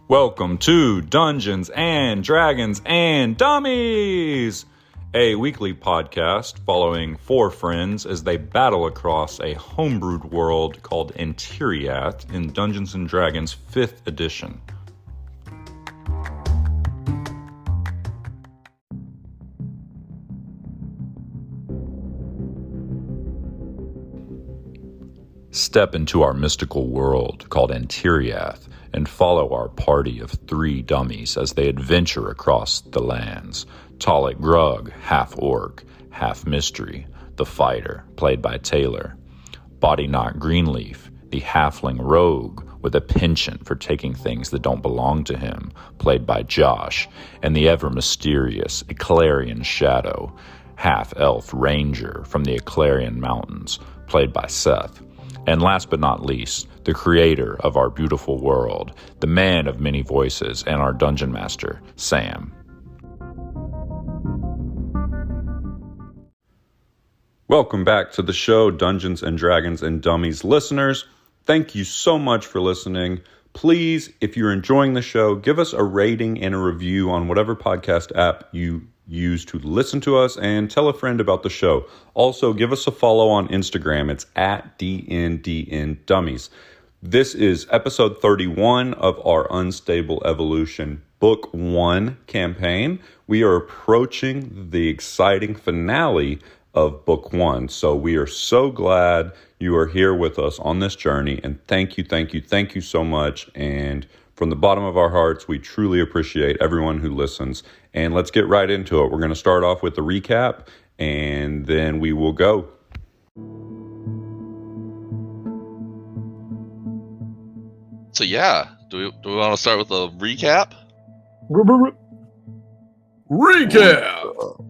Welcome to Dungeons and Dragons and Dummies, a weekly podcast following four friends as they battle across a homebrewed world called Antiriath in Dungeons and Dragons 5th edition. Step into our mystical world called Antiriath and follow our party of three dummies as they adventure across the lands. Talik Grug, half-orc, half-mystery, the fighter, played by Taylor. Bodyknock Greenleaf, the halfling rogue with a penchant for taking things that don't belong to him, played by Josh. And the ever-mysterious Eclarian Shadow, half-elf ranger from the Eclarian Mountains, played by Seth. And last but not least, the creator of our beautiful world, the man of many voices, and our dungeon master, Sam. Welcome back to the show, Dungeons and Dragons and Dummies listeners. Thank you so much for listening. Please, if you're enjoying the show, give us a rating and a review on whatever podcast app you use to listen to us, and tell a friend about the show. Also, give us a follow on Instagram. It's at DNDN Dummies. This is episode 31 of our Unstable Evolution Book 1 campaign. We are approaching the exciting finale of Book 1. So we are so glad you are here with us on this journey. And thank you so much. And from the bottom of our hearts, we truly appreciate everyone who listens. And let's get right into it. We're going to start off with the recap, and then we will go. So yeah, do we want to start with a recap? Recap!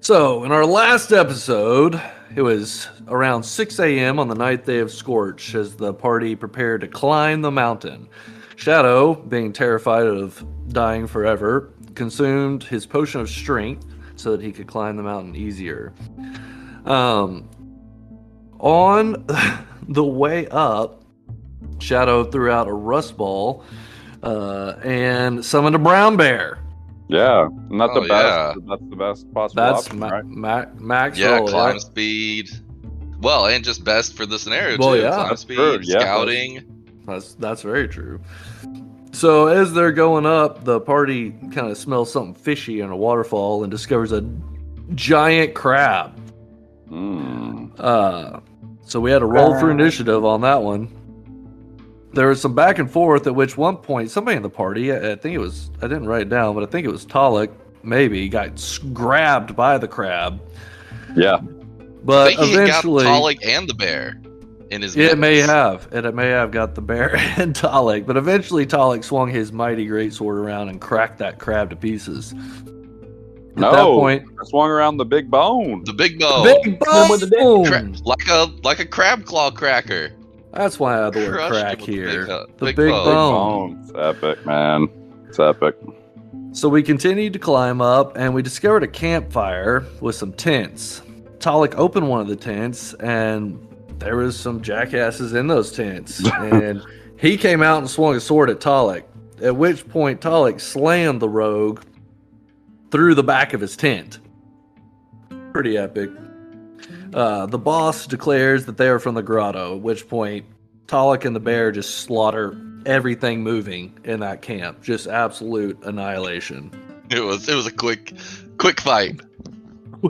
So, in our last episode, it was around 6 a.m. on the ninth day of Scorch as the party prepared to climb the mountain. Shadow, being terrified of dying forever, consumed his potion of strength so that he could climb the mountain easier. On the way up, Shadow threw out a rust ball and summoned a brown bear. Yeah, not the best. Yeah. But that's the best possible That's option, right? max Yeah, roll, climb speed. Well, and just best for the scenario Well, too. yeah. Climb That's speed, true, yeah. scouting. That's very true. So as they're going up, the party kind of smells something fishy in a waterfall and discovers a giant crab. So we had to roll for initiative on that one. There was some back and forth at which one point somebody in the party, I think it was, I didn't write it down, but I think it was Talik, maybe, got grabbed by the crab. Yeah. But I think eventually, he got Talik and the bear in his it may mitts. have, and it may have got the bear and Talik, but eventually Talik swung his mighty greatsword around and cracked that crab to pieces. At that point, I swung around the big bone. The big bone. big bone! Like a crab claw cracker. That's why I have the word Crushed crack him with the here. big The big bone. bone. It's epic, man. It's epic. So we continued to climb up, and we discovered a campfire with some tents. Talik opened one of the tents, and there was some jackasses in those tents. And he came out and swung a sword at Talik, at which point Talik slammed the rogue through the back of his tent. Pretty epic. The boss declares that they are from the grotto, at which point Talik and the bear just slaughter everything moving in that camp. Just absolute annihilation. It was a quick fight.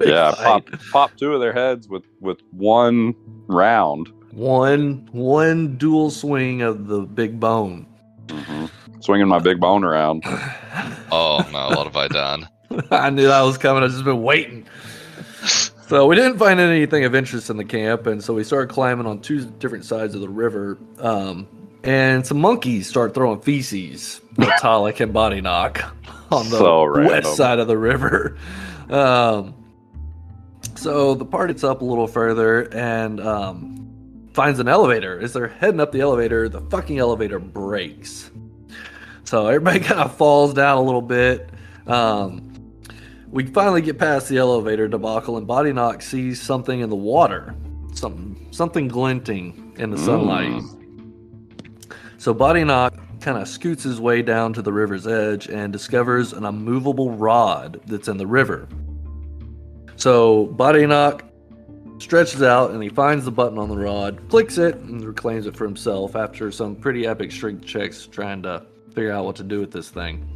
Yeah, pop two of their heads with one round. One dual swing of the big bone. Swinging my big bone around. Oh no, what have I done? I knew that was coming. I've just been waiting. So we didn't find anything of interest in the camp, and so we started climbing on two different sides of the river. And some monkeys start throwing feces at Talik and Bodyknock on the So random. west side of the river. So the party's up a little further and finds an elevator. As they're heading up the elevator, the fucking elevator breaks. So everybody kind of falls down a little bit. We finally get past the elevator debacle, and Bodyknock sees something in the water. Something glinting in the sunlight. So Bodyknock kind of scoots his way down to the river's edge and discovers an immovable rod that's in the river. So Badenoch stretches out and he finds the button on the rod, clicks it, and reclaims it for himself after some pretty epic strength checks trying to figure out what to do with this thing.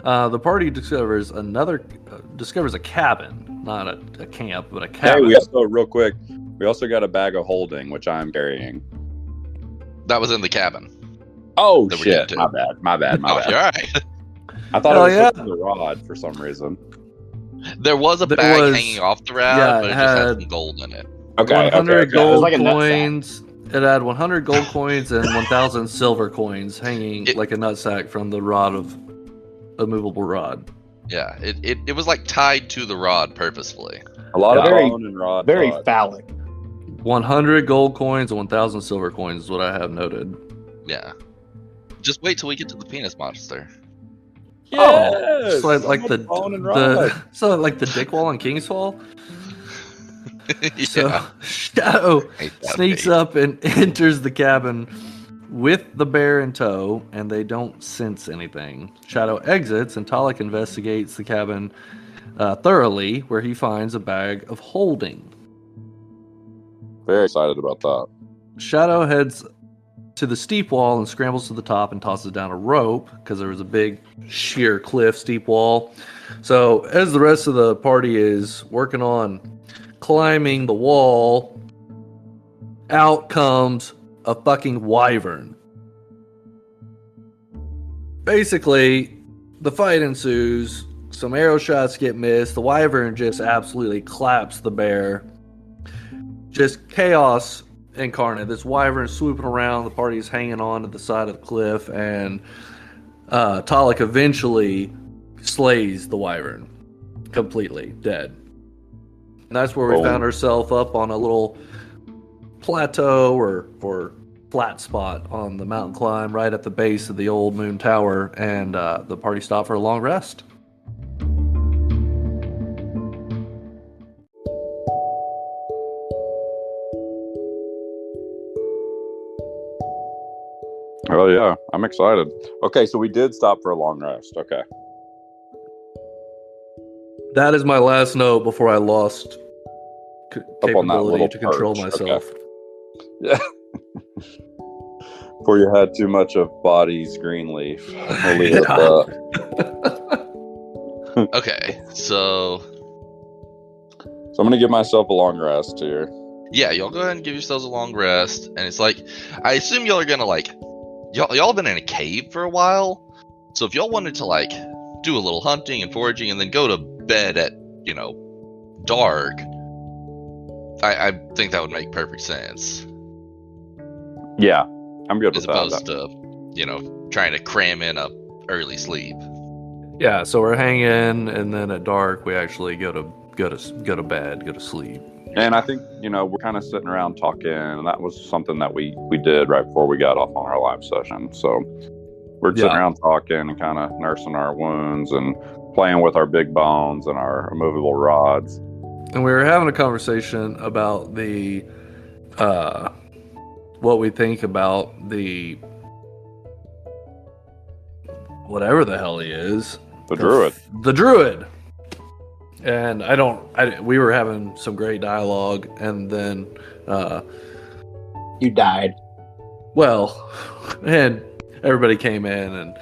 The party discovers a cabin, not a camp, but a cabin. Hey, we also got a bag of holding, which I'm carrying. That was in the cabin. Oh That we're shit! getting to. My bad. Oh, you're all right. I thought Hell it was yeah. the rod for some reason. There was a There bag was- hanging off the rod, yeah, but it it just had had- some gold in it. Okay, 100 okay. It gold was like a nutsack. coins. It had 100 gold coins and 1,000 silver coins hanging like a nutsack from the rod of immovable rod. Yeah, it was like tied to the rod purposefully. A lot of Very- bone and rod. Very rod. phallic. 100 gold coins and 1,000 silver coins is what I have noted. Yeah. Just wait till we get to the penis monster. Yes! It's like the bone and rod. so like the dick wall and King's Fall. Yeah. So Shadow Hate that sneaks bait. up and enters the cabin with the bear in tow, and they don't sense anything. Shadow exits, and Talik investigates the cabin thoroughly, where he finds a bag of holding. Very excited about that. Shadow heads to the steep wall and scrambles to the top and tosses down a rope because there was a big sheer cliff steep wall. So as the rest of the party is working on climbing the wall, out comes a fucking wyvern. Basically, the fight ensues. Some arrow shots get missed. The wyvern just absolutely claps the bear. Just chaos incarnate. This wyvern swooping around. The party's hanging on to the side of the cliff, and Talik eventually slays the wyvern completely, dead. And that's where we Oh. found ourselves up on a little plateau or flat spot on the mountain climb right at the base of the old moon tower, and the party stopped for a long rest. Oh yeah, I'm excited. Okay, so we did stop for a long rest. Okay. That is my last note before I lost Up on that capability little to control perch, myself. Yeah. Before you had too much of Body's green leaf. We'll leave it at that. Okay, so So I'm gonna give myself a long rest here. yeah, y'all go ahead and give yourselves a long rest. And it's like, I assume y'all are gonna like, y'all been in a cave for a while. So if y'all wanted to like do a little hunting and foraging and then go to bed at, dark, I think that would make perfect sense. Yeah, I'm good As with opposed that. to, trying to cram in a early sleep. Yeah, so we're hanging, and then at dark we actually go to bed, go to sleep. And I think, we're kind of sitting around talking, and that was something that we did right before we got off on our live session. So we're sitting Yeah. around talking and kind of nursing our wounds and playing with our big bones and our immovable rods. And we were having a conversation about the what we think about the whatever the hell he is. The druid. The druid. And we were having some great dialogue, and then You died. well, and everybody came in and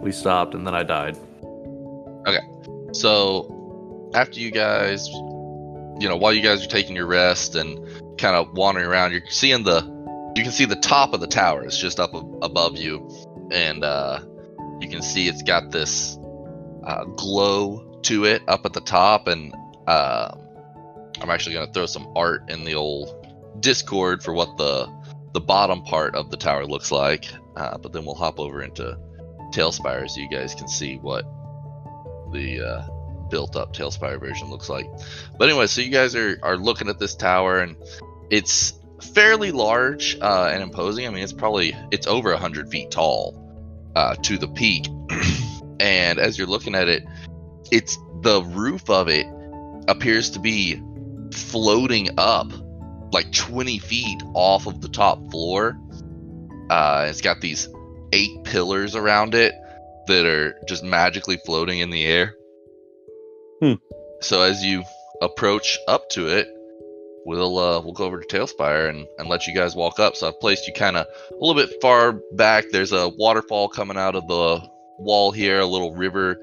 we stopped, and then I died. So after you guys, while you guys are taking your rest and kind of wandering around, you can see the top of the tower. It's just up above you, and you can see it's got this glow to it up at the top. And I'm actually going to throw some art in the old Discord for what the bottom part of the tower looks like. But then we'll hop over into Tailspire so you guys can see what the built-up Tailspire version looks like. But anyway, so you guys are looking at this tower, and it's fairly large and imposing. I mean, it's over 100 feet tall to the peak. And as you're looking at it, the roof of it appears to be floating up like 20 feet off of the top floor, It's got these 8 pillars around it that are just magically floating in the air. So as you approach up to it, we'll go over to Tailspire and let you guys walk up. So I've placed you kind of a little bit far back. There's a waterfall coming out of the wall here, a little river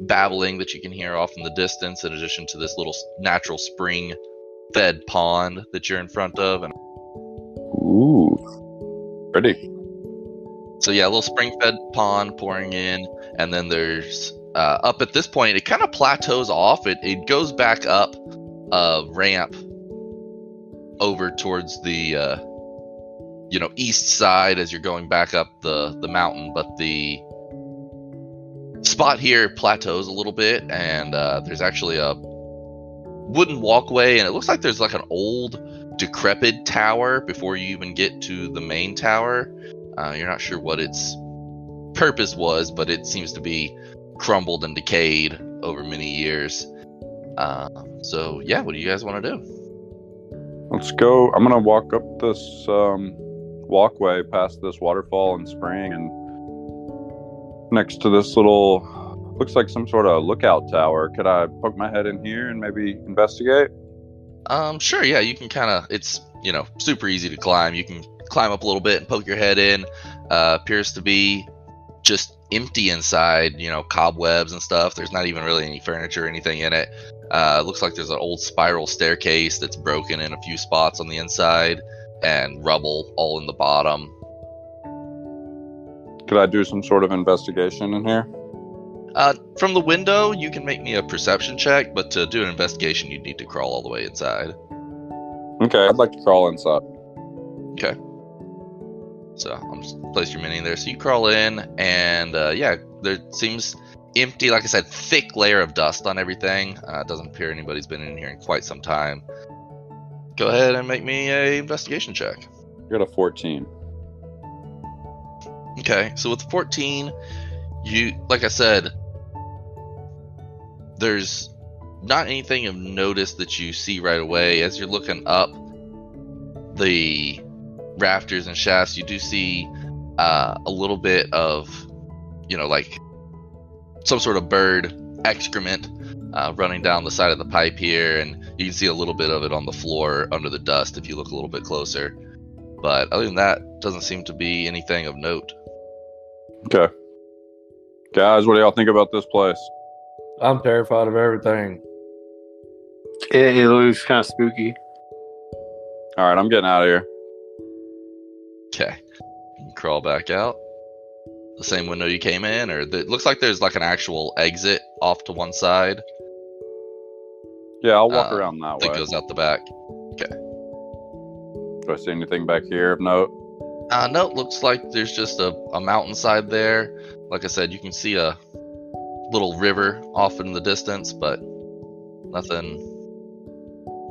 babbling that you can hear off in the distance, in addition to this little natural spring fed pond that you're in front of. And Ooh, pretty. so yeah, a little spring fed pond pouring in, and then there's up at this point it kind of plateaus off. It goes back up a ramp over towards the east side as you're going back up the mountain, but the spot here plateaus a little bit, and there's actually a wooden walkway, and it looks like there's like an old decrepit tower before you even get to the main tower. You're not sure what its purpose was, but it seems to be crumbled and decayed over many years. So yeah, what do you guys want to do? Let's go. I'm gonna walk up this walkway past this waterfall and spring, and next to this little, looks like some sort of lookout tower. Could I poke my head in here and maybe investigate? Sure, yeah, you can kind of, it's, super easy to climb. You can climb up a little bit and poke your head in. Appears to be just empty inside, cobwebs and stuff. There's not even really any furniture or anything in it. Looks like there's an old spiral staircase that's broken in a few spots on the inside, and rubble all in the bottom. Could I do some sort of investigation in here? From the window, you can make me a perception check, but to do an investigation, you'd need to crawl all the way inside. Okay, I'd like to crawl inside. Okay. So I'm just place your mini in there. So you crawl in, and yeah, there seems empty. Like I said, thick layer of dust on everything. It doesn't appear anybody's been in here in quite some time. Go ahead and make me a investigation check. I got a 14. Okay, so with 14, you, like I said, there's not anything of notice that you see right away. As you're looking up the rafters and shafts, you do see a little bit of, like some sort of bird excrement running down the side of the pipe here, and you can see a little bit of it on the floor under the dust if you look a little bit closer. But other than that, doesn't seem to be anything of note. Okay. Guys, what do y'all think about this place? I'm terrified of everything. It looks kind of spooky. All right, I'm getting out of here. Okay. You can crawl back out. The same window you came in, or it looks like there's like an actual exit off to one side. Yeah, I'll walk around that That way. goes out the back. Do I see anything back here of note? No, it looks like there's just a mountainside there. Like I said, you can see a little river off in the distance, but nothing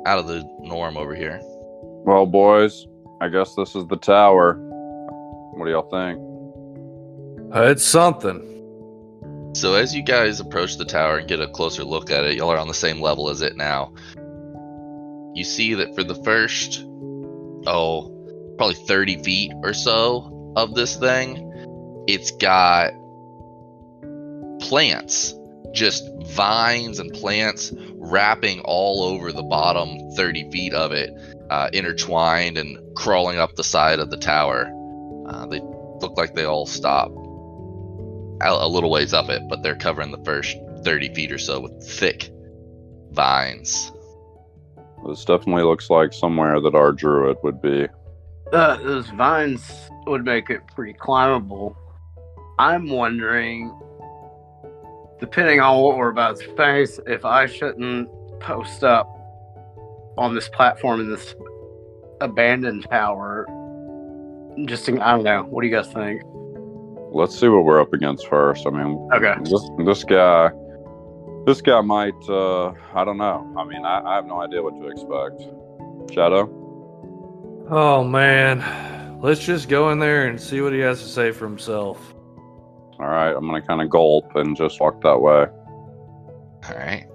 out of the norm over here. Well, boys, I guess this is the tower. What do y'all think? It's something. So as you guys approach the tower and get a closer look at it, y'all are on the same level as it now. You see that for the first, probably 30 feet or so of this thing, it's got plants, just vines and plants wrapping all over the bottom 30 feet of it, intertwined and crawling up the side of the tower. They look like they all stop a little ways up it, but they're covering the first 30 feet or so with thick vines. This definitely looks like somewhere that our druid would be. Those vines would make it pretty climbable. I'm wondering, depending on what we're about to face, if I shouldn't post up on this platform in this abandoned tower. I don't know. What do you guys think? Let's see what we're up against first. I mean, Okay. this guy might, I don't know. I mean, I have no idea what to expect. Shadow? Oh man, let's just go in there and see what he has to say for himself. All right, I'm going to kind of gulp and just walk that way. All right.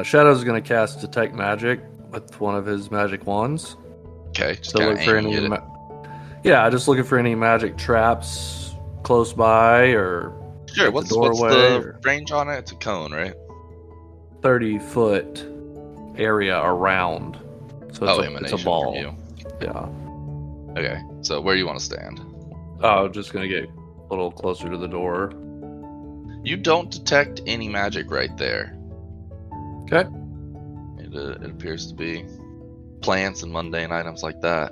Shadow's gonna cast Detect Magic with one of his magic wands. Okay. Just To kind look of for aiming any. at it. Yeah, just looking for any magic traps close by or Sure. at the What's doorway the or range on it? It's a cone, right? 30-foot area around. So it's, it's emanation a from ball. you. Yeah. Okay. So where do you want to stand? Oh, just gonna get a little closer to the door. You don't detect any magic right there. Okay. It appears to be plants and mundane items like that.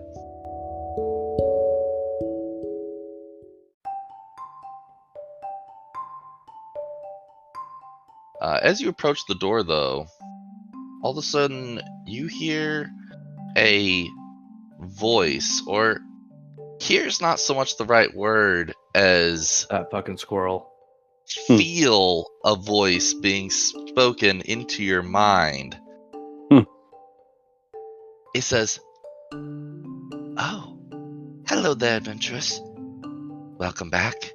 As you approach the door, though, all of a sudden you hear a voice, or here's not so much the right word as That fucking squirrel. feel a voice being spoken into your mind. It says, "Oh, hello there, adventurous. Welcome back.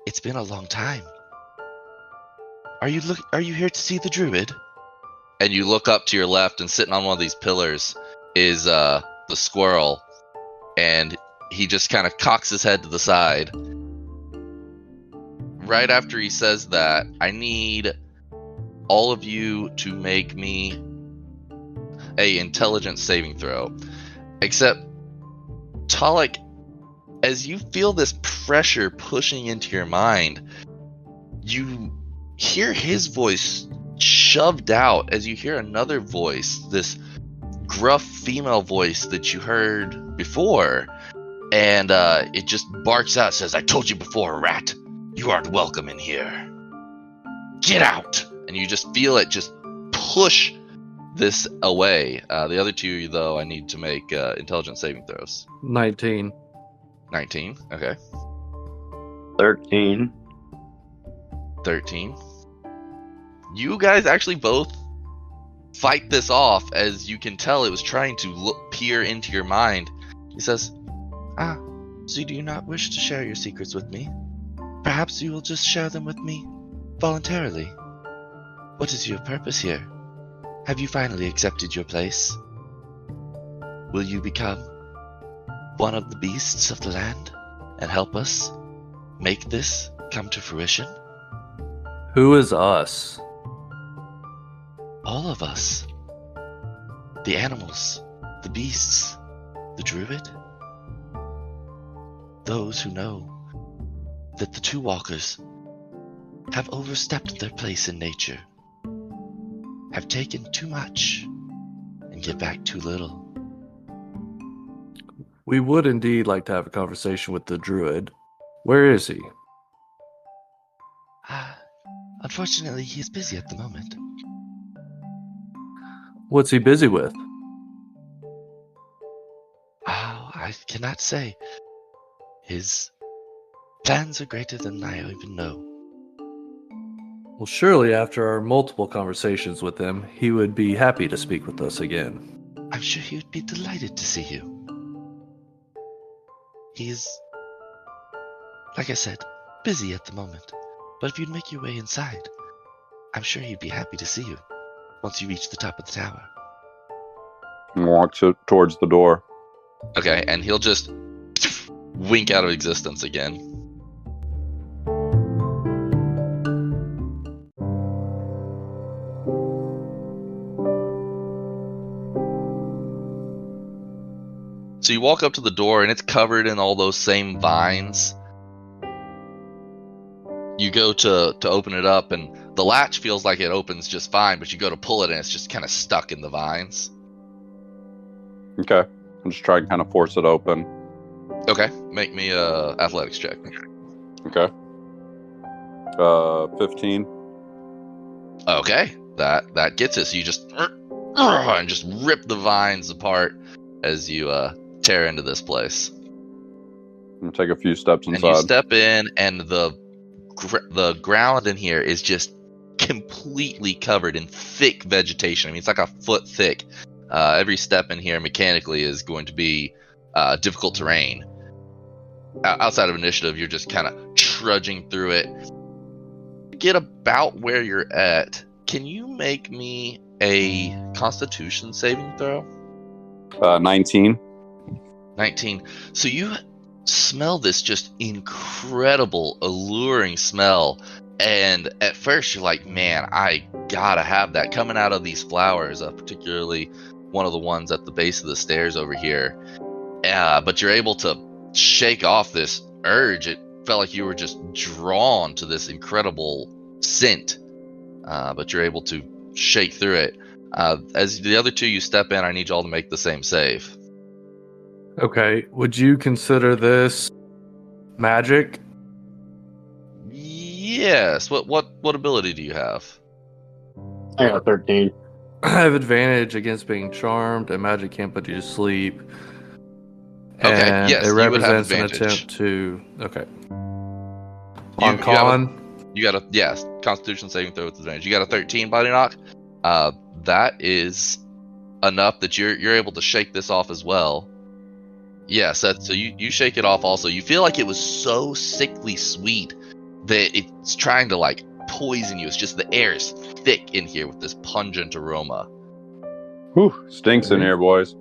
It's been a long time. Are you here to see the druid?" And you look up to your left, and sitting on one of these pillars is the squirrel, and he just kind of cocks his head to the side. Right after he says that, I need all of you to make me a intelligence saving throw. Except, Talik, as you feel this pressure pushing into your mind, you hear his voice shoved out as you hear another voice, this gruff female voice that you heard before, and it just barks out, says, "I told you before, rat, you aren't welcome in here. Get out!" And you just feel it just push this away. The other two, though, I need to make intelligence saving throws. 19. 19, okay. 13. 13. You guys actually both fight this off, as you can tell it was trying to peer into your mind. He says, so do you not wish to share your secrets with me? Perhaps you will just share them with me voluntarily. What is your purpose here? Have you finally accepted your place? Will you become one of the beasts of the land and help us make this come to fruition? Who is us? All of us. The animals, the beasts, the druid. Those who know that the two walkers have overstepped their place in nature, have taken too much and give back too little. We would indeed like to have a conversation with the druid. Where is he? Unfortunately, he is busy at the moment. What's he busy with? I cannot say. His plans are greater than I even know. Well, surely after our multiple conversations with him, he would be happy to speak with us again. I'm sure he would be delighted to see you. He's, like I said, busy at the moment. But if you'd make your way inside, I'm sure he'd be happy to see you once you reach the top of the tower. And walks it towards the door. Okay, and he'll just wink out of existence again. So you walk up to the door, and it's covered in all those same vines. You go to open it up, and the latch feels like it opens just fine, but you go to pull it, and it's just kind of stuck in the vines. Okay. I'm just trying to kind of force it open. Okay, make me a athletics check. Okay. 15. Okay, that gets it. So you just and just rip the vines apart as you tear into this place. I'm gonna take a few steps inside. And you step in, and the ground in here is just completely covered in thick vegetation. I mean, it's like a foot thick. Every step in here mechanically is going to be difficult terrain. Outside of initiative, you're just kind of trudging through it. Get about where you're at. Can you make me a Constitution saving throw? 19. 19. So you smell this just incredible, alluring smell. And at first you're like, man, I gotta have that coming out of these flowers, particularly one of the ones at the base of the stairs over here. But you're able to shake off this urge. It felt like you were just drawn to this incredible scent, but you're able to shake through it. As the other two you step in, I need y'all to make the same save. Okay. Would you consider this magic? Yes. What ability do you have? I got 13. I have advantage against being charmed, and magic can't put you to sleep. Okay, And yes, it you would have represents an advantage. attempt to. Okay. You On have con. You got a Constitution saving throw with advantage. You got a 13 body knock. That is enough that you're able to shake this off as well. Yes, so you shake it off also. You feel like it was so sickly sweet that it's trying to like poison you. It's just the air is thick in here with this pungent aroma. Whew, stinks in here, boys.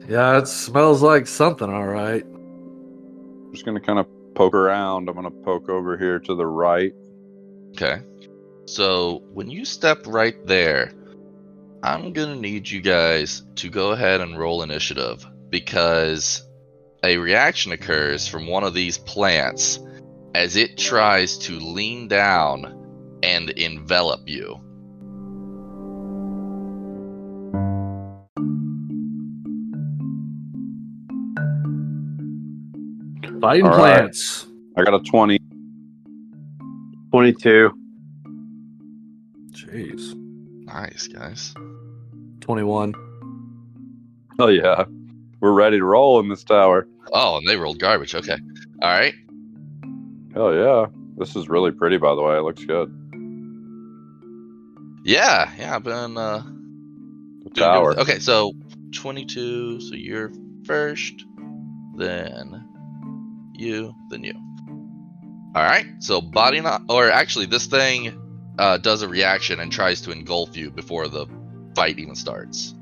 Yeah, it smells like something, all right. I'm just gonna kind of poke around. I'm gonna poke over here to the right. Okay. So when you step right there, I'm gonna need you guys to go ahead and roll initiative, because a reaction occurs from one of these plants as it tries to lean down and envelop you. Fighting All right. plants. I got a 20. 22. Jeez. Nice, guys. 21. Oh yeah, we're ready to roll in this tower. Oh, and they rolled garbage. Okay. All right. Oh yeah, this is really pretty, by the way. It looks good. Yeah, I've been The doing good tower. with- Okay, so 22. So you're first, then you, then you. All right. So body knock, or actually, this thing does a reaction and tries to engulf you before the fight even starts.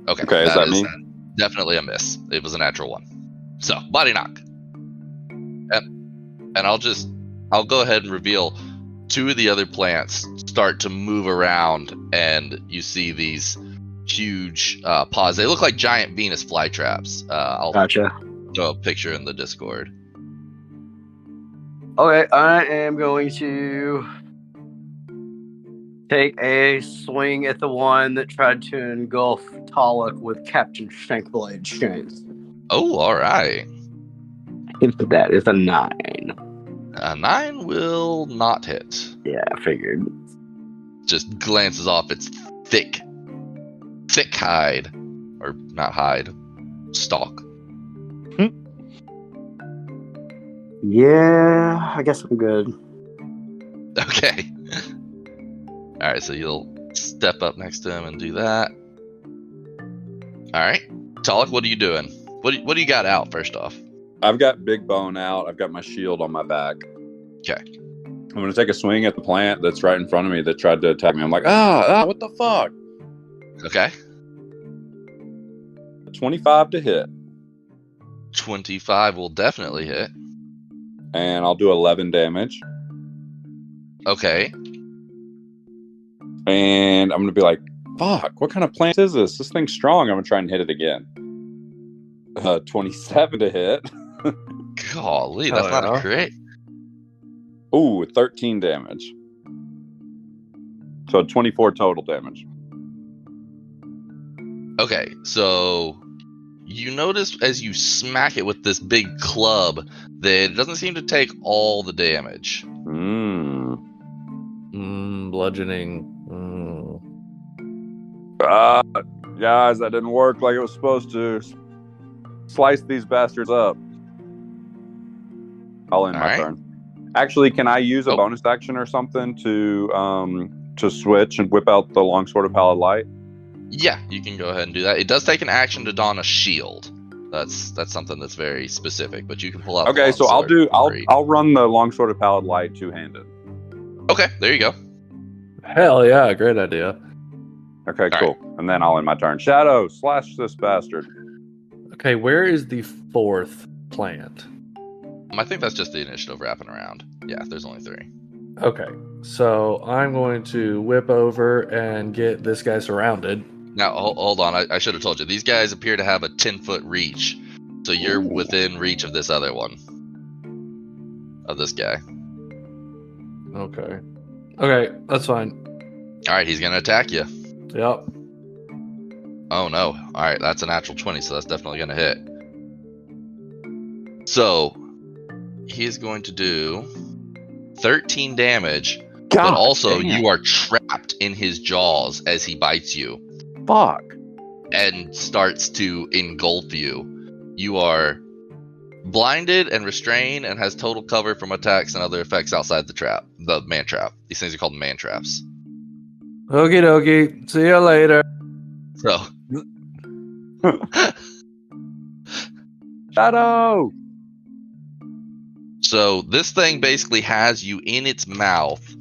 Okay, Is that me? Definitely a miss. It was a natural one. So body knock, and I'll go ahead and reveal two of the other plants start to move around, and you see these huge paws. They look like giant Venus flytraps. I'll Gotcha. throw a picture in the Discord. Okay, I am going to take a swing at the one that tried to engulf Taluk with Captain Shankblade chains. Oh, all right. That is a 9. A 9 will not hit. Yeah, I figured. Just glances off its thick hide, or not hide, stalk. Yeah, I guess I'm good. Okay. All right, so you'll step up next to him and do that. All right, Taluk, what are you doing? What do you got out first off? I've got Big Bone out. I've got my shield on my back. Okay. I'm gonna take a swing at the plant that's right in front of me that tried to attack me. I'm like, what the fuck? Okay. 25 to hit, 25 will definitely hit. and I'll do 11 damage. Okay. And I'm gonna be like, fuck, what kind of plant is this? This thing's strong. I'm gonna try and hit it again. 27 to hit. Golly, that's Hell not yeah. a crit. Ooh, 13 damage. So 24 total damage. Okay, so you notice as you smack it with this big club that it doesn't seem to take all the damage. Bludgeoning. Guys, that didn't work like it was supposed to. Slice these bastards up. I'll end All my right. turn. Actually, can I use a Oh. bonus action or something to switch and whip out the longsword of pallid light? Yeah, you can go ahead and do that. It does take an action to don a shield. That's something that's very specific, but you can pull out. Okay, the so longsword. I'll run the longsword of pallid light two-handed. Okay, there you go. Hell yeah, great idea. Okay, All cool. And then I'll end my turn. Shadow, slash this bastard. Okay, where is the fourth plant? I think that's just the initiative wrapping around. Yeah, there's only 3. Okay, so I'm going to whip over and get this guy surrounded. Now, hold on. I should have told you. These guys appear to have a 10-foot reach. So you're Ooh. within reach of this other one. Of this guy. Okay. Okay, that's fine. Alright, he's going to attack you. Yep. Oh no. Alright, that's a natural 20, so that's definitely going to hit. So, he's going to do 13 damage, God, but also damn. you are trapped in his jaws as he bites you Fuck. and starts to engulf you. You are blinded and restrained and has total cover from attacks and other effects outside the trap, the man trap. These things are called man traps. Okie dokie. See you later. So, Shadow. so this thing basically has you in its mouth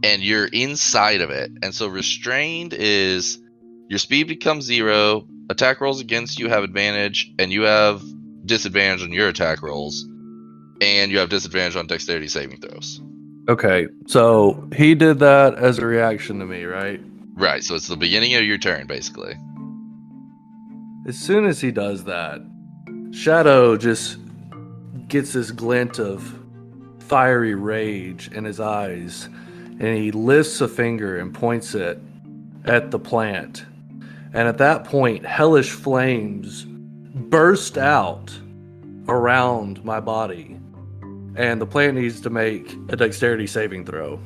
and you're inside of it. And so restrained is your speed becomes 0, attack rolls against you have advantage, and you have disadvantage on your attack rolls, and you have disadvantage on dexterity saving throws. Okay, so he did that as a reaction to me, right? Right, so it's the beginning of your turn, basically. As soon as he does that, Shadow just gets this glint of fiery rage in his eyes, and he lifts a finger and points it at the plant. And at that point, hellish flames burst out around my body, and the plant needs to make a dexterity saving throw.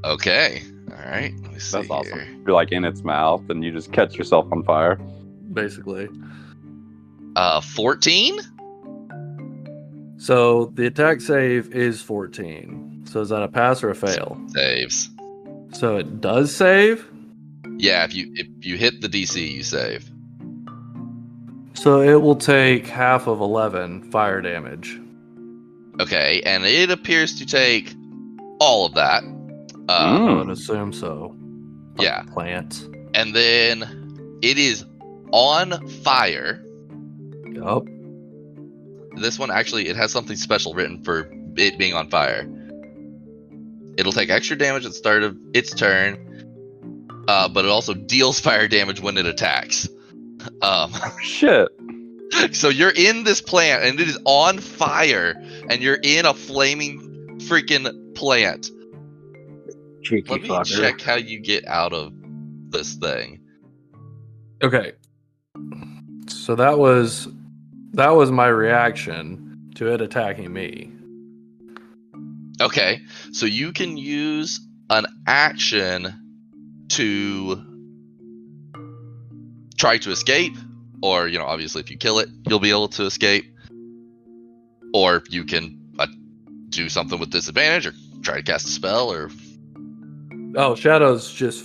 Okay, alright, let me see That's awesome. here. You're like in its mouth and you just catch yourself on fire. Basically. 14? So the attack save is 14. So is that a pass or a fail? Saves. So it does save. Yeah, if you hit the DC, you save. So it will take half of 11 fire damage. Okay, and it appears to take all of that. I would assume so. Yeah. Plants. And then it is on fire. Yup. This one actually, it has something special written for it being on fire. It'll take extra damage at the start of its turn, but it also deals fire damage when it attacks. Shit. So you're in this plant and it is on fire, and you're in a flaming freaking plant. Cheeky Let me fucker. check how you get out of this thing. Okay. So that was my reaction to it attacking me. Okay, so you can use an action to try to escape, or, you know, obviously if you kill it, you'll be able to escape. Or you can do something with disadvantage, or try to cast a spell, or... Oh, Shadow's just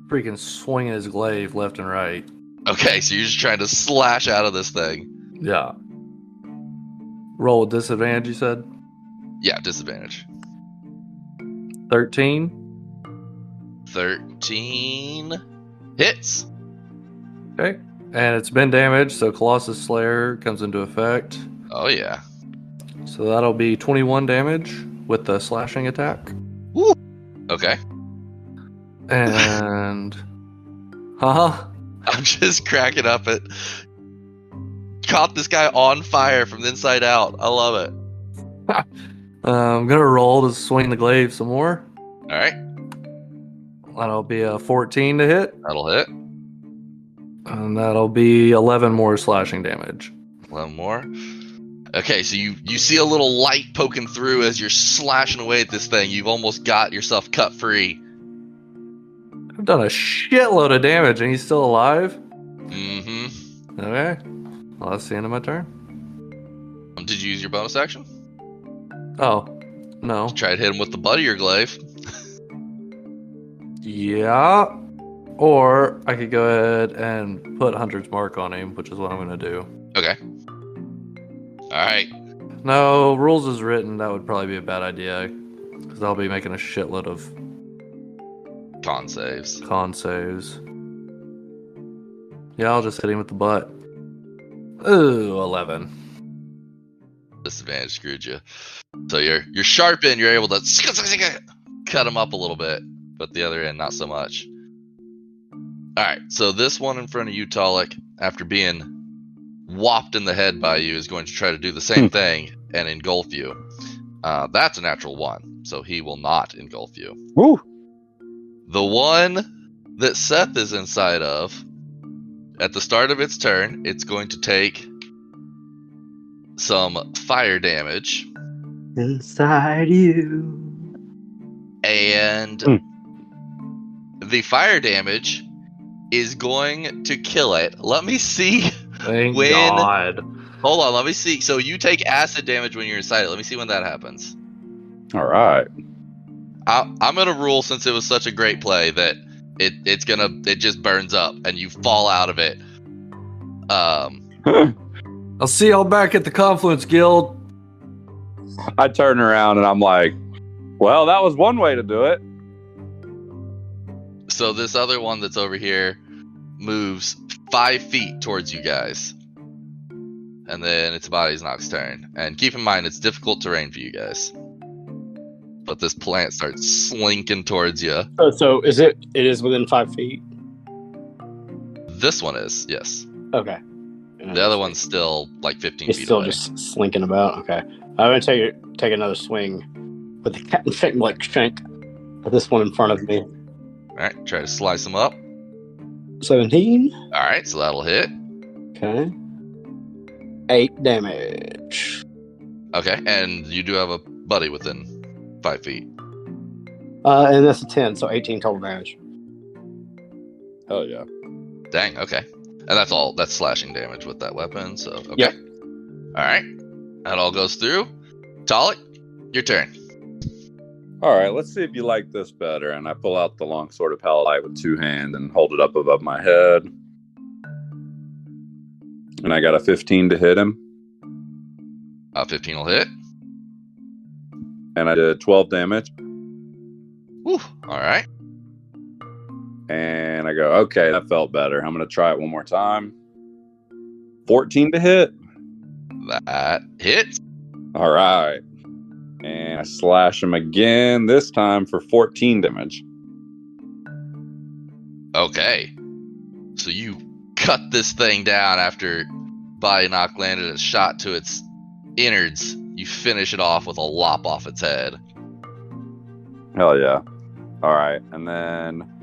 freaking swinging his glaive left and right. Okay, so you're just trying to slash out of this thing. Yeah. Roll with disadvantage, you said? Yeah, disadvantage. 13. 13 hits. Okay. And it's been damaged, so Colossus Slayer comes into effect. Oh yeah. So that'll be 21 damage with the slashing attack. Woo. Okay. And... Haha. I'm just cracking up at... Caught this guy on fire from the inside out. I love it. I'm gonna roll to swing the glaive some more. Alright, That'll be a 14 to hit. that'll hit. And that'll be 11 more slashing damage. 11 more. Okay, so you see a little light poking through as you're slashing away at this thing. You've almost got yourself cut free. I've done a shitload of damage and he's still alive? Mm-hmm. Okay. Well, that's the end of my turn. Did you use your bonus action? Oh, no. Try to hit him with the butt of your glaive. Yeah. Or I could go ahead and put Hunter's Mark on him, which is what I'm going to do. Okay. Alright. No, rules as written, that would probably be a bad idea. Because I'll be making a shitload of Con saves. con saves. Yeah, I'll just hit him with the butt. Ooh, 11. Disadvantage screwed you. So you're sharp end, you're able to cut him up a little bit, but the other end not so much. Alright, so this one in front of you, Talik, after being whopped in the head by you, is going to try to do the same thing and engulf you. That's a natural 1, so he will not engulf you. Woo! The one that Seth is inside of, at the start of its turn, it's going to take some fire damage. Inside you. And the fire damage is going to kill it. Let me see. Thank When- God. Hold on, let me see. So you take acid damage when you're inside it. Let me see when that happens. All right. I'm gonna rule, since it was such a great play, that it just burns up and you fall out of it. I'll see y'all back at the Confluence Guild. I turn around and I'm like, well, that was one way to do it. So this other one that's over here moves 5 feet towards you guys. And then it's Body's turn. And keep in mind, it's difficult terrain for you guys. But this plant starts slinking towards you. So it is within 5 feet? This one is, yes. Okay. The other one's still like 15 It's feet still away. just slinking about. Okay. I'm going to take another swing with the Captain Finlick shank. With this one in front of me. Alright, try to slice them up. 17. Alright, so that'll hit. Okay. 8 damage. Okay, and you do have a buddy within 5 feet. And that's a 10, so 18 total damage. Hell yeah. Dang, okay. And that's slashing damage with that weapon, so okay. Yep. Alright. That all goes through. Talik, your turn. All right, let's see if you like this better. And I pull out the long sword of Paladite with 2 hands and hold it up above my head. And I got a 15 to hit him. 15 will hit. And I did 12 damage. Whew. Alright. And I go, okay, that felt better. I'm going to try it one more time. 14 to hit. That hits. All right. And I slash him again, this time for 14 damage. Okay. So you cut this thing down after Bayanock landed a shot to its innards. You finish it off with a lop off its head. Hell yeah. All right. And then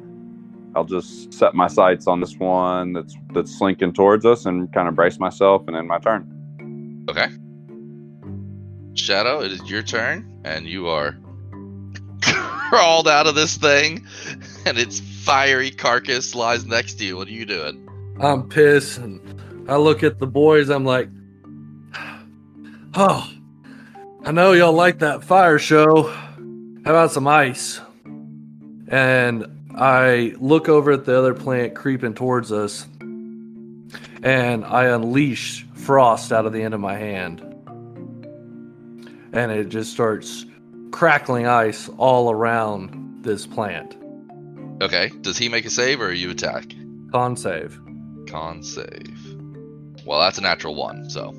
I'll just set my sights on this one that's slinking towards us and kind of brace myself and end my turn. Okay. Shadow, it is your turn, and you are crawled out of this thing, and its fiery carcass lies next to you. What are you doing? I'm pissed, and I look at the boys. I'm like, oh, I know y'all like that fire show. How about some ice? And I look over at the other plant creeping towards us, and I unleash frost out of the end of my hand. And it just starts crackling ice all around this plant. Okay. Does he make a save, or you attack? Con save. Con save. Well, that's a natural 1, so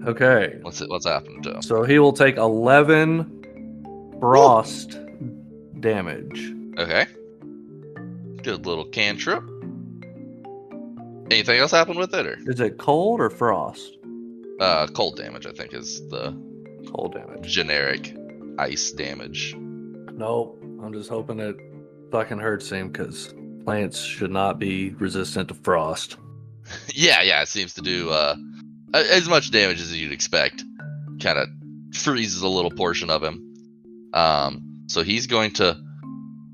Okay. what's happened to him? So he will take 11 frost damage. Okay. Good little cantrip. Anything else happen with it, or? Is it cold or frost? Cold damage, I think, is the Cold damage. generic ice damage. Nope. I'm just hoping it fucking hurts him because plants should not be resistant to frost. Yeah, it seems to do as much damage as you'd expect. Kind of freezes a little portion of him. So he's going to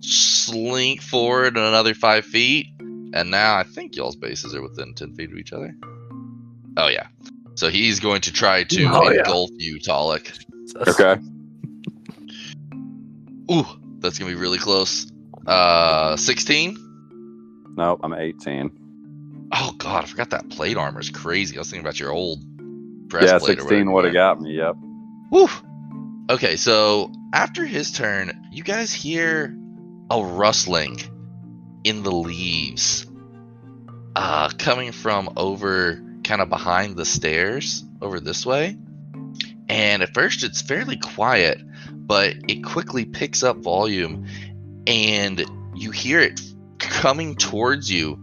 slink forward another 5 feet, and now I think y'all's bases are within 10 feet of each other. Oh yeah. So he's going to try to engulf you, Talik. Okay. Ooh, that's gonna be really close. 16. Nope, I'm 18. Oh god, I forgot that plate armor is crazy. I was thinking about your old Yeah, breastplate. 16 would have got me, yep. Woo! Okay, so after his turn, you guys hear a rustling in the leaves. Coming from over kind of behind the stairs over this way. And at first it's fairly quiet, but it quickly picks up volume, and you hear it coming towards you.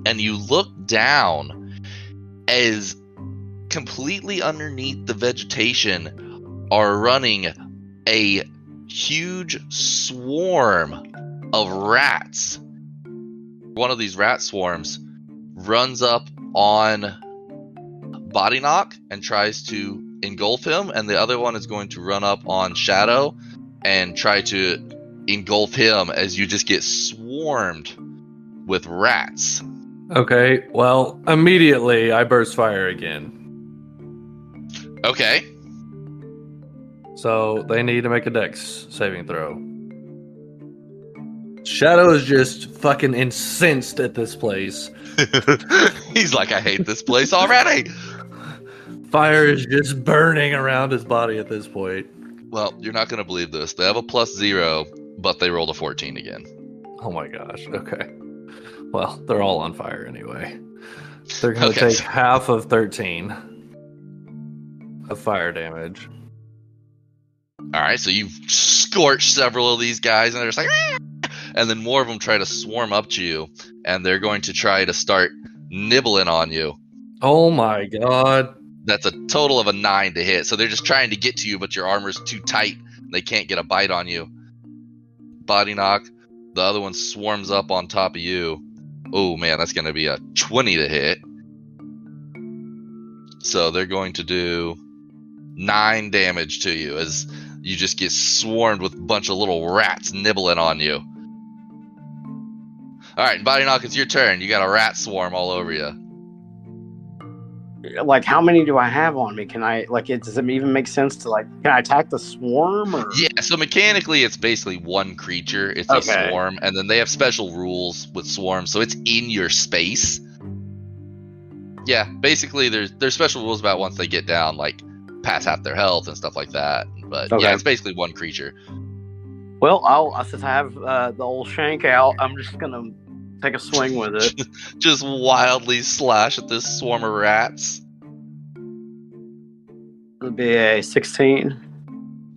And you look down as completely underneath the vegetation are running a huge swarm of rats. One of these rat swarms runs up on Body Knock and tries to engulf him, and the other one is going to run up on Shadow and try to engulf him as you just get swarmed with rats. Okay, well, immediately I burst fire again. Okay. So they need to make a dex saving throw. Shadow is just fucking incensed at this place. He's like, I hate this place already. Fire is just burning around his body at this point. Well, you're not going to believe this. They have a +0, but they rolled a 14 again. Oh my gosh, okay. Well, they're all on fire anyway. They're going to take half of 13 of fire damage. All right, so you've scorched several of these guys, and they're just like, "Ah!" And then more of them try to swarm up to you, and they're going to try to start nibbling on you. Oh my god. That's a total of a 9 to hit. So they're just trying to get to you, but your armor's too tight. They can't get a bite on you. Body Knock. The other one swarms up on top of you. Oh man, that's going to be a 20 to hit. So they're going to do 9 damage to you as you just get swarmed with a bunch of little rats nibbling on you. All right, Body Knock, it's your turn. You got a rat swarm all over you. Like, how many do I have on me? Can I, like, does it even make sense to, like, can I attack the swarm? Or? Yeah, so mechanically it's basically one creature. It's a swarm, and then they have special rules with swarms, so it's in your space. Yeah, basically there's special rules about once they get down, like past half their health and stuff like that. But yeah, it's basically one creature. Well, since I have the old shank out, I'm just gonna take a swing with it. Just wildly slash at this swarm of rats. It'll be a 16.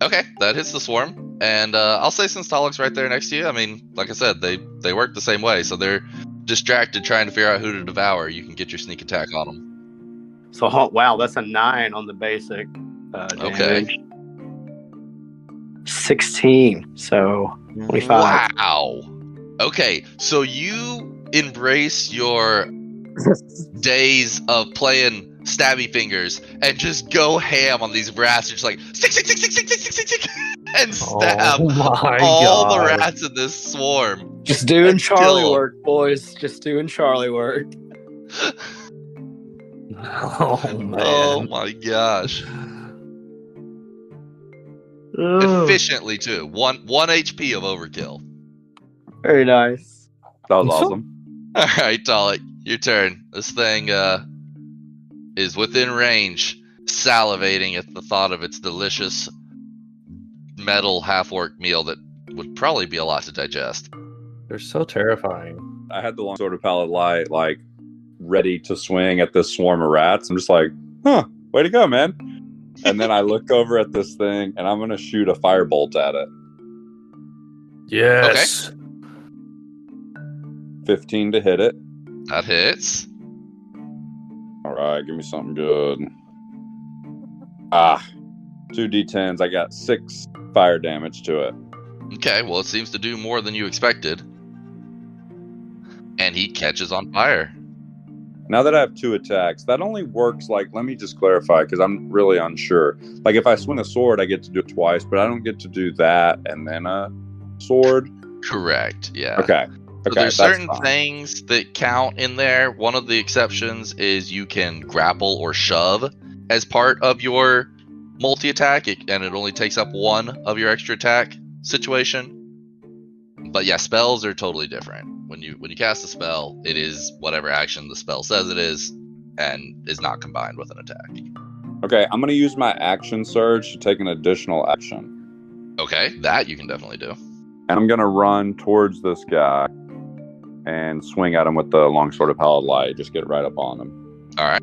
Okay, that hits the swarm. And I'll say since Talok's right there next to you, I mean, like I said, they work the same way, so they're distracted trying to figure out who to devour. You can get your sneak attack on them. So, wow, that's a 9 on the basic damage. Okay. 16, so 25. Wow. Okay, so you embrace your days of playing stabby fingers and just go ham on these rats. You're just like, stick, and stab all the rats in this swarm. Just doing Charlie work, boys. Just doing Charlie work. Oh, man. Oh, my gosh. Efficiently, too. One HP of overkill. Very nice. That was awesome. All right, Talok, your turn. This thing is within range, salivating at the thought of its delicious metal half-orc meal that would probably be a lot to digest. They're so terrifying. I had the long sword of Pallid Light, like, ready to swing at this swarm of rats. I'm just like, way to go, man. And then I look over at this thing, and I'm going to shoot a firebolt at it. Yes. Okay. 15 to hit it. That hits. All right, give me something good. 2 D10s. I got 6 fire damage to it. Okay, well, it seems to do more than you expected. And he catches on fire. Now that I have 2 attacks, that only works, like, let me just clarify, because I'm really unsure. Like, if I swing a sword, I get to do it twice, but I don't get to do that and then a sword. Correct, yeah. Okay. So there's certain things that count in there. One of the exceptions is you can grapple or shove as part of your multi-attack, and it only takes up 1 of your extra attack situation. But yeah, spells are totally different. When you cast a spell, it is whatever action the spell says it is, and is not combined with an attack. Okay, I'm going to use my action surge to take an additional action. Okay, that you can definitely do. And I'm going to run towards this guy and swing at him with the longsword of Pallid Light. Just get right up on him. All right.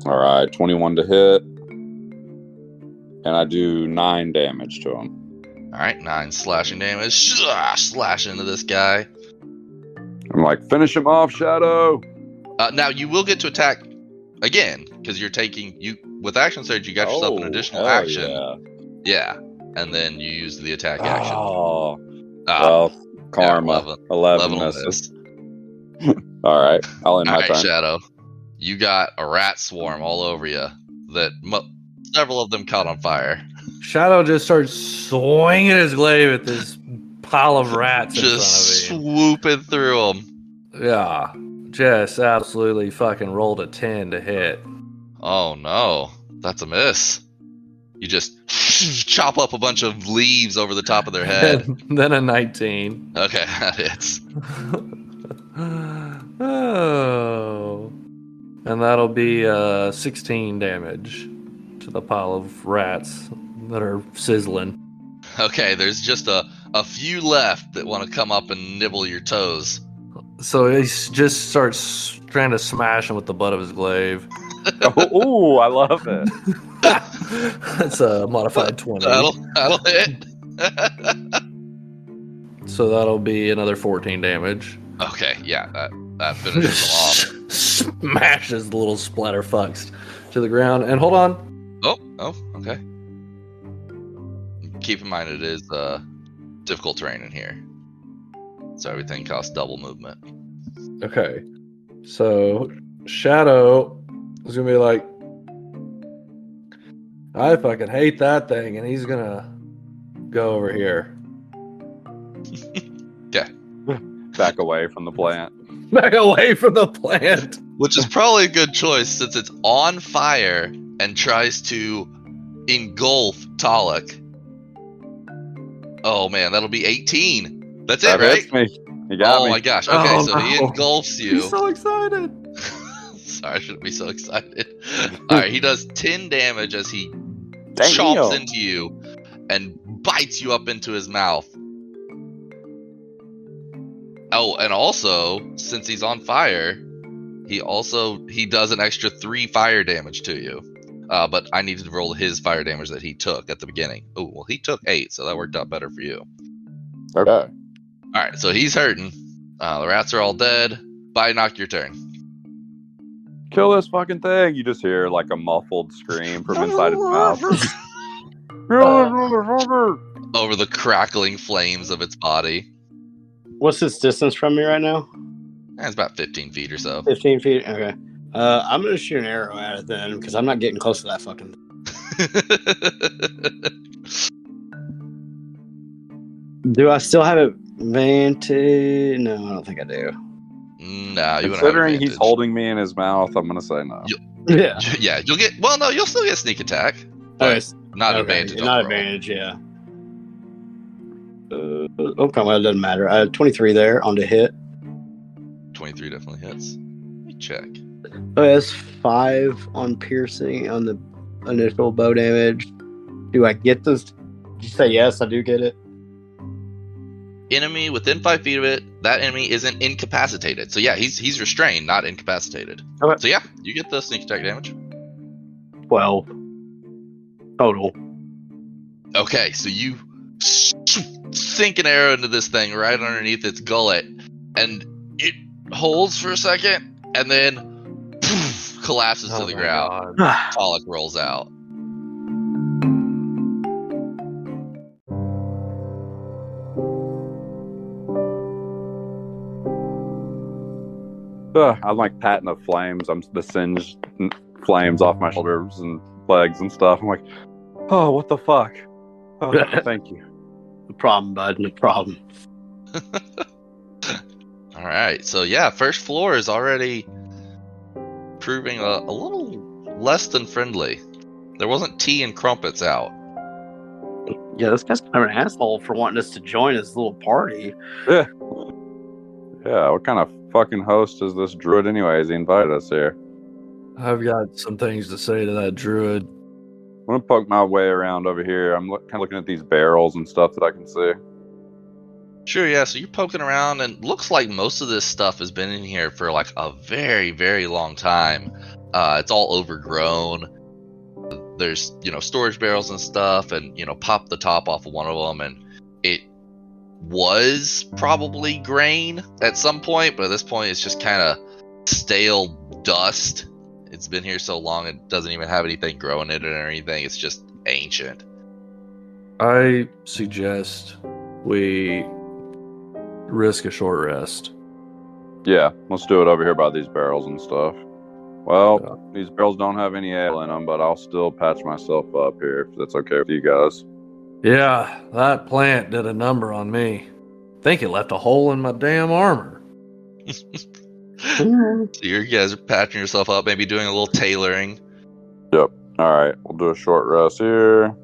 All right, 21 to hit. And I do 9 damage to him. All right, 9 slashing damage. Slash into this guy. I'm like, finish him off, Shadow. Now you will get to attack again because you're taking with action surge. You got yourself an additional hell action. Yeah, and then you use the attack action. Oh, well, karma. 11 misses. All right, I'll end my turn. Shadow. You got a rat swarm all over you. That several of them caught on fire. Shadow just starts swinging his glaive at this pile of rats just in front of him. swooping through them. Yeah, just absolutely fucking rolled a 10 to hit. Oh no, that's a miss. You just chop up a bunch of leaves over the top of their head. Then a 19. Okay, that hits. Oh. And that'll be 16 damage to the pile of rats that are sizzling. Okay, there's just a few left that want to come up and nibble your toes. So he just starts trying to smash him with the butt of his glaive. Oh, I love it. That's a modified 20. That'll hit. So that'll be another 14 damage. Okay, yeah, that finishes them off. Smashes the little splatter fucks to the ground. And hold on. Oh, okay. Keep in mind it is difficult terrain in here. So everything costs double movement. Okay. So Shadow is going to be like, I fucking hate that thing. And he's going to go over here. Okay. Back away from the plant. Back away from the plant. Which is probably a good choice since it's on fire and tries to engulf Talik. Oh man, that'll be 18. That's it, right? Hits me. You got me. My gosh. Okay, so he engulfs you. He's so excited. Sorry, I shouldn't be so excited. Alright, he does 10 damage as he chomps into you and bites you up into his mouth. Oh, and also, since he's on fire, he does an extra 3 fire damage to you. But I needed to roll his fire damage that he took at the beginning. Oh, well, he took 8, so that worked out better for you. Okay. Alright, so he's hurting. The rats are all dead. Binoc, your turn. Kill this fucking thing. You just hear like a muffled scream from inside its mouth. Over the crackling flames of its body. What's its distance from me right now? It's about 15 feet or so. 15 feet? Okay. I'm going to shoot an arrow at it then, because I'm not getting close to that fucking thing. Do I still have advantage? No, I don't think I do. No, you Considering he's holding me in his mouth, I'm going to say no. Yeah. Yeah, you'll get... Well, no, you'll still get sneak attack. But not advantage. Not advantage, yeah. Okay, well, it doesn't matter. I had 23 there on the hit. 23 definitely hits. Let me check. Oh, that's 5 on piercing on the initial bow damage. Do I get this? Did you say yes? I do get it. Enemy within 5 feet of it. That enemy isn't incapacitated. So yeah, he's restrained, not incapacitated. Okay. So yeah, you get the sneak attack damage. 12 total. Okay, so you sink an arrow into this thing right underneath its gullet, and it holds for a second, and then collapses to the ground. Talik rolls out. I'm like patting the flames. The singed flames off my shoulders and legs and stuff. I'm like, oh, what the fuck? Oh, thank you. No problem, bud. No problem. All right, so yeah, first floor is already proving a little less than friendly. There wasn't tea and crumpets out. Yeah, this guy's kind of an asshole for wanting us to join his little party. Yeah. Yeah, what kind of fucking host is this druid anyways? He invited us here. I've got some things to say to that druid. I'm gonna poke my way around over here. I'm kind of looking at these barrels and stuff that I can see. Sure, yeah. So you're poking around, and looks like most of this stuff has been in here for like a very, very long time. It's all overgrown. There's, storage barrels and stuff, and, pop the top off of one of them, and it was probably grain at some point, but at this point it's just kind of stale dust. It's been here so long, it doesn't even have anything growing in it or anything. It's just ancient. I suggest we risk a short rest. Yeah, let's do it over here by these barrels and stuff. Well, these barrels don't have any ale in them, but I'll still patch myself up here if that's okay with you guys. Yeah, that plant did a number on me. Think it left a hole in my damn armor. So you guys are patching yourself up, maybe doing a little tailoring. Yep. All right, we'll do a short rest here.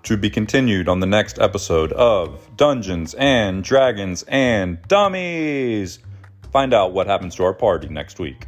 To be continued on the next episode of Dungeons and Dragons and Dummies. Find out what happens to our party next week.